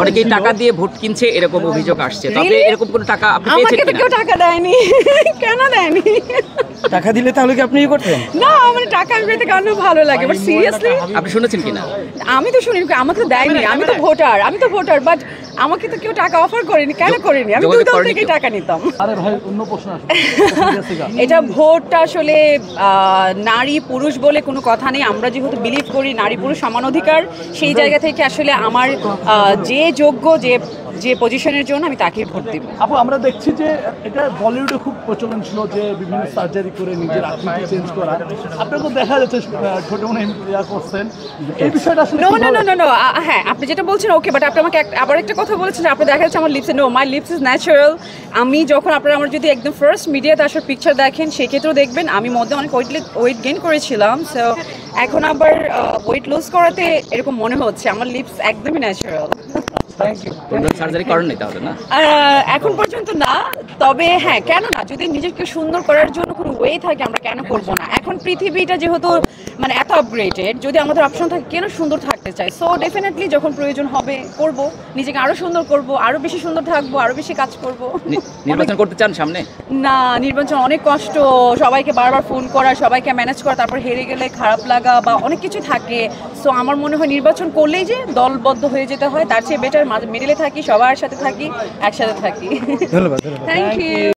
অনেকেই টাকা দিয়ে ভোট কিনছে এরকম অভিযোগ আসছে, তবে এরকম কোনো টাকা আপনি পেয়েছেন আমাকে তো কেউ টাকা দেয়নি। কেন দেয়নি? টাকা দিলে তাহলে কি আপনি করতেন? না, আমার টাকা আমি পেতে কেন ভালো লাগে, বাট সিরিয়াসলি আপনি শুনেছেন কিনা? আমি তো শুনি, আমাকে তো দেয়নি। আমি তো ভোটার, বাট আমাকে তো কেউ টাকা অফার করেনি। কেন করেনি? আমি দুই দল থেকে টাকা নিতাম। আরে ভাই, অন্য প্রশ্ন আসে। এটা ভোটটা আসলে নারী পুরুষ বলে কোনো কথা নেই। আমরা যেহেতু বিলিভ করি নারী পুরুষ সমান অধিকার, সেই জায়গা থেকে আসলে আমার যে যোগ্য, যে পজিশনের জন্য আমি তাকে ভোট দিব। আপু, আমরা দেখছি যে এটা বলিউডে খুব প্রচলন ছিল যে বিভিন্ন সার্জারি করে নিজের আকৃতি চেঞ্জ করা। আপনাকে দেখা যাচ্ছে ছোট মনে করছেন, এই বিষয়টা আসলে নো, হ্যাঁ আপনি যেটা বলছেন ওকে, বাট আপনি আমাকে আবার একটা কথা বলেছেন, আপনি দেখা যাচ্ছে আমার লিপসে, মাই লিপস ইজ ন্যাচারাল। আমি যখন আপনারা আমার যদি একদম ফার্স্ট মিডিয়াতে আসার পিকচার দেখেন, সেক্ষেত্রেও দেখবেন আমি মধ্যে অনেক ওয়েট গেইন করেছিলাম। সো এখন আবার ওয়েট লুজ করাতে এরকম মনে হচ্ছে। আমার লিপস একদমই ন্যাচারাল। সার্জারি করেননি তাহলে? না, এখন পর্যন্ত না, তবে হ্যাঁ, কেন না, যদি নিজেকে সুন্দর করার জন্য কোনো ওয়ে থাকে আমরা কেন করব না। এখন পৃথিবীটা যেহেতু মানে এত আপগ্রেডেড, যদি আমাদের অপশন থাকে কেন সুন্দর থাকতে চাই, সো ডেফিনেটলি যখন প্রয়োজন হবে করব, নিজেকে আরো সুন্দর করব, আরো বেশি সুন্দর থাকবো, আরো বেশি কাজ করব। নির্বাচন করতে চান সামনে? না, নির্বাচন অনেক কষ্ট, সবাইকে বারবার ফোন করা, সবাইকে ম্যানেজ করা, তারপর হেরে গেলে খারাপ লাগা বা অনেক কিছু থাকে। সো আমার মনে হয় নির্বাচন করলেই যে দলবদ্ধ হয়ে যেতে হয়, তার চেয়ে বেটার মিডিলে থাকি, সবার সাথে থাকি, একসাথে থাকি। ধন্যবাদ। Thank you.